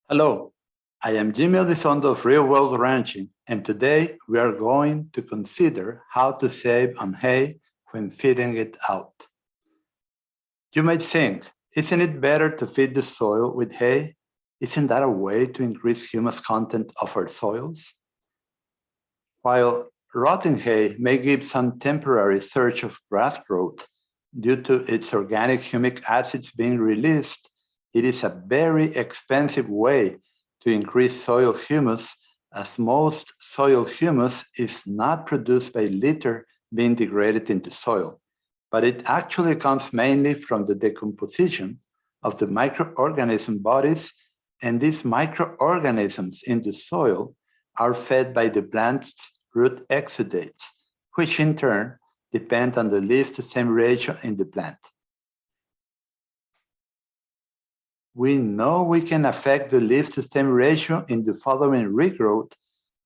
Hello, I am Jaime Elizondo of Real World Ranching, and today we are going to consider how to save on hay when feeding it out. You might think, isn't it better to feed the soil with hay? Isn't that a way to increase humus content of our soils? While rotting hay may give some temporary surge of grass growth due to its organic humic acids being released, it is a very expensive way to increase soil humus, as most soil humus is not produced by litter being degraded into soil, but it actually comes mainly from the decomposition of the microorganism bodies, and these microorganisms in the soil are fed by the plant's root exudates, which in turn depend on the leaf-to-stem ratio in the plant. We know we can affect the leaf-to-stem ratio in the following regrowth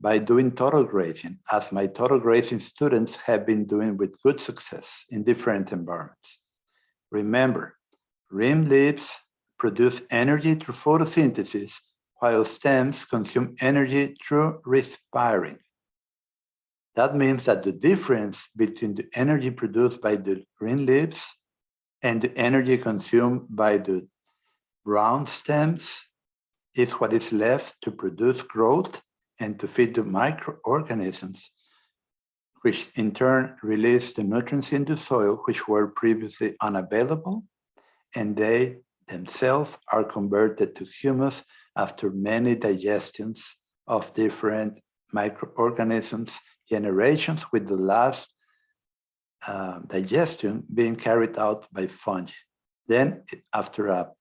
by doing total grazing, as my total grazing students have been doing with good success in different environments. Remember, rim leaves produce energy through photosynthesis, while stems consume energy through respiring. That means that the difference between the energy produced by the green leaves and the energy consumed by the brown stems is what is left to produce growth and to feed the microorganisms, which in turn release the nutrients in the soil which were previously unavailable, and they themselves are converted to humus after many digestions of different microorganisms, generations, with the last digestion being carried out by fungi. Then, after a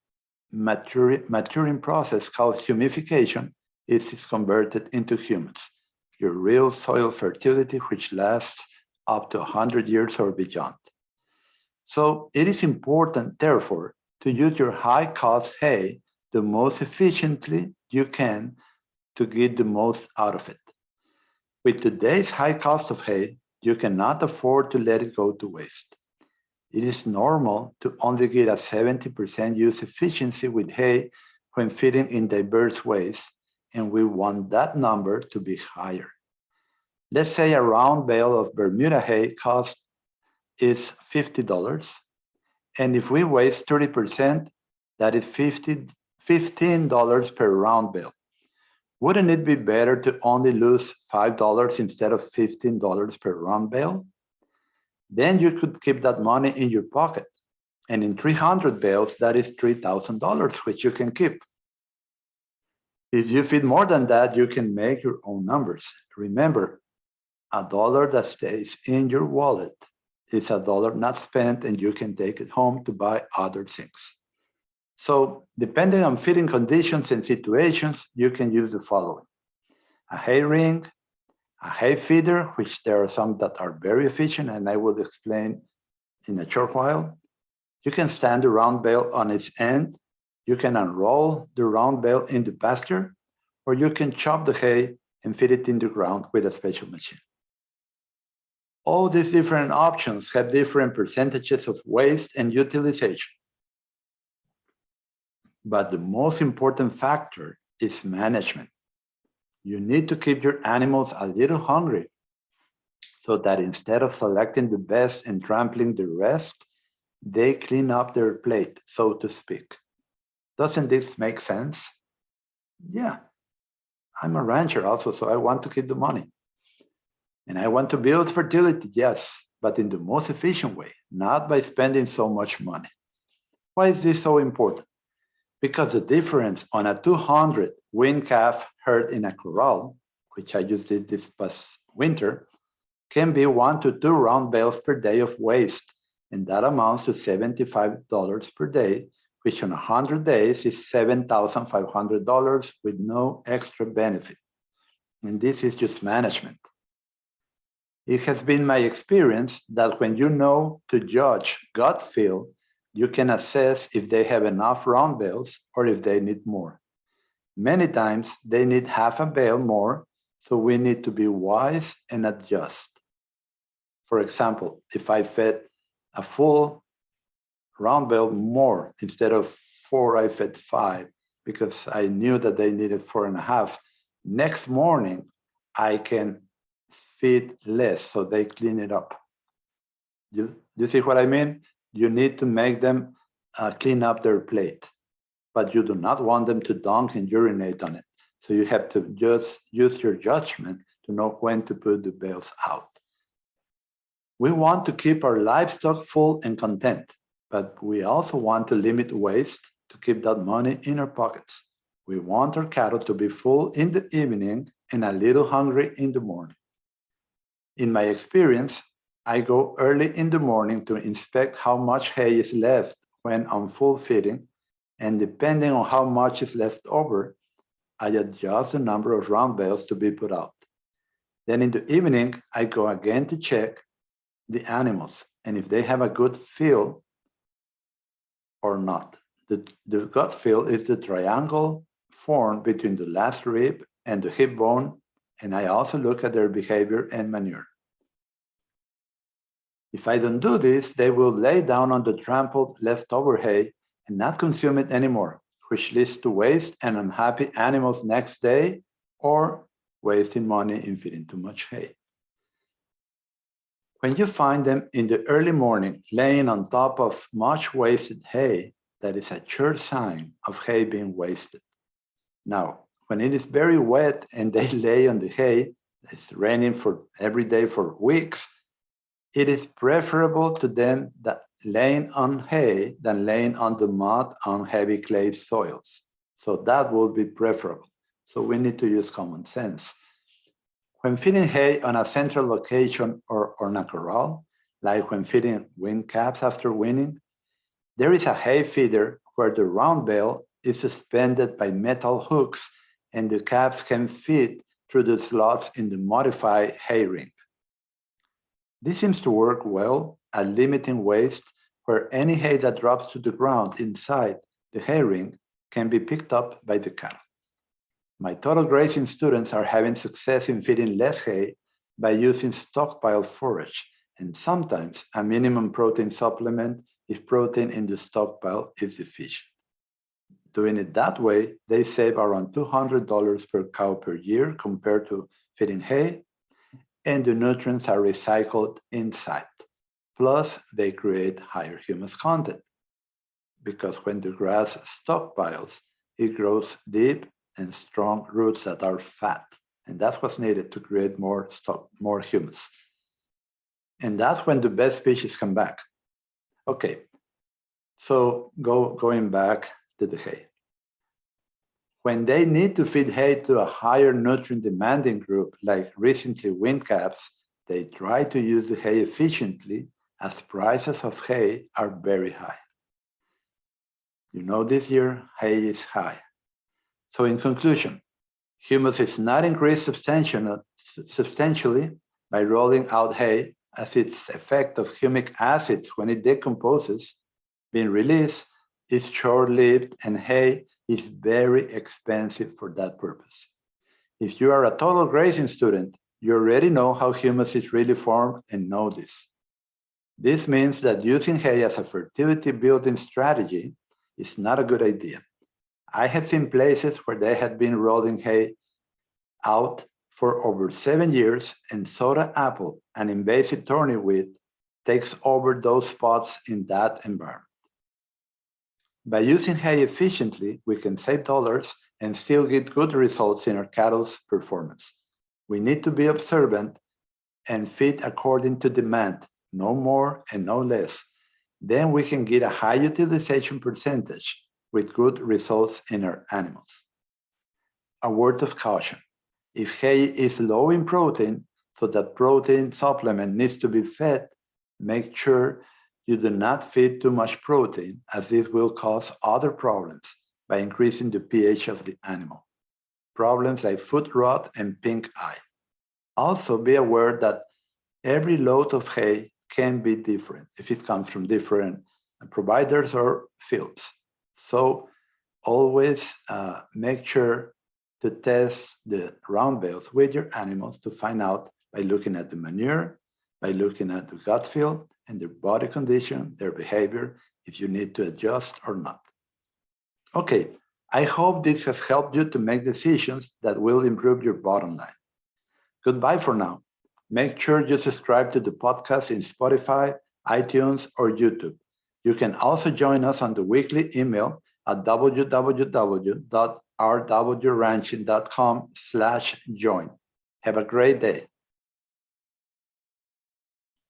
maturing process called humification, it is converted into humus, your real soil fertility, which lasts up to 100 years or beyond. So it is important, therefore, to use your high-cost hay the most efficiently you can to get the most out of it. With today's high cost of hay, you cannot afford to let it go to waste. It is normal to only get a 70% use efficiency with hay when feeding in diverse ways, and we want that number to be higher. Let's say a round bale of Bermuda hay cost is $50, and if we waste 30%, that is $15 per round bale. Wouldn't it be better to only lose $5 instead of $15 per round bale? Then you could keep that money in your pocket. And in 300 bales, that is $3,000, which you can keep. If you feed more than that, you can make your own numbers. Remember, $1 that stays in your wallet is $1 not spent, and you can take it home to buy other things. So depending on feeding conditions and situations, you can use the following: a hay ring, a hay feeder, which there are some that are very efficient, and I will explain in a short while. You can stand the round bale on its end. You can unroll the round bale in the pasture, or you can chop the hay and feed it in the ground with a special machine. All these different options have different percentages of waste and utilization. But the most important factor is management. You need to keep your animals a little hungry so that instead of selecting the best and trampling the rest, they clean up their plate, so to speak. Doesn't this make sense? Yeah. I'm a rancher also, so I want to keep the money. And I want to build fertility, yes, but in the most efficient way, not by spending so much money. Why is this so important? Because the difference on a 200 weaned calf herd in a corral, which I just did this past winter, can be 1 to 2 round bales per day of waste, and that amounts to $75 per day, which on 100 days is $7,500 with no extra benefit. And this is just management. It has been my experience that when you know to judge gut feel, you can assess if they have enough round bales or if they need more. Many times they need half a bale more, so we need to be wise and adjust. For example, if I fed a full round bale more instead of 4, I fed 5, because I knew that they needed 4.5. Next morning, I can feed less, so they clean it up. You see what I mean? You need to make them clean up their plate, but you do not want them to dunk and urinate on it. So you have to just use your judgment to know when to put the bales out. We want to keep our livestock full and content, but we also want to limit waste to keep that money in our pockets. We want our cattle to be full in the evening and a little hungry in the morning. In my experience, I go early in the morning to inspect how much hay is left when on full feeding, and depending on how much is left over, I adjust the number of round bales to be put out. Then in the evening, I go again to check the animals and if they have a good feel or not. The gut feel is the triangle formed between the last rib and the hip bone, and I also look at their behavior and manure. If I don't do this, they will lay down on the trampled leftover hay and not consume it anymore, which leads to waste and unhappy animals next day, or wasting money in feeding too much hay. When you find them in the early morning laying on top of much wasted hay, that is a sure sign of hay being wasted. Now, when it is very wet and they lay on the hay, it's raining for every day for weeks, it is preferable to them that laying on hay than laying on the mud on heavy clay soils. So that will be preferable. So we need to use common sense. When feeding hay on a central location or on a corral, like when feeding weaned calves after weaning, there is a hay feeder where the round bale is suspended by metal hooks and the calves can feed through the slots in the modified hay ring. This seems to work well at limiting waste, where any hay that drops to the ground inside the hay ring can be picked up by the cattle. My total grazing students are having success in feeding less hay by using stockpile forage, and sometimes a minimum protein supplement if protein in the stockpile is deficient. Doing it that way, they save around $200 per cow per year compared to feeding hay, and the nutrients are recycled inside. Plus, they create higher humus content, because when the grass stockpiles, it grows deep and strong roots that are fat, and that's what's needed to create more humus. And that's when the best species come back. Okay, so going back to the hay. When they need to feed hay to a higher nutrient demanding group, like recently weaned calves, they try to use the hay efficiently, as prices of hay are very high. You know, this year, hay is high. So in conclusion, humus is not increased substantially by rolling out hay, as its effect of humic acids when it decomposes, being released, is short-lived, and hay is very expensive for that purpose. If you are a total grazing student, you already know how humus is really formed and know this. This means that using hay as a fertility building strategy is not a good idea. I have seen places where they had been rolling hay out for over 7 years, and soda apple, an invasive thorny weed, takes over those spots in that environment. By using hay efficiently, we can save dollars and still get good results in our cattle's performance. We need to be observant and feed according to demand, no more and no less. Then we can get a high utilization percentage with good results in our animals. A word of caution. If hay is low in protein, so that protein supplement needs to be fed, make sure you do not feed too much protein, as this will cause other problems by increasing the pH of the animal. Problems like foot rot and pink eye. Also be aware that every load of hay can be different if it comes from different providers or fields. So always make sure to test the round bales with your animals to find out by looking at the manure, by looking at the gut feel and their body condition, their behavior, if you need to adjust or not. Okay, I hope this has helped you to make decisions that will improve your bottom line. Goodbye for now. Make sure you subscribe to the podcast in Spotify, iTunes, or YouTube. You can also join us on the weekly email at www.rwranching.com/join. Have a great day.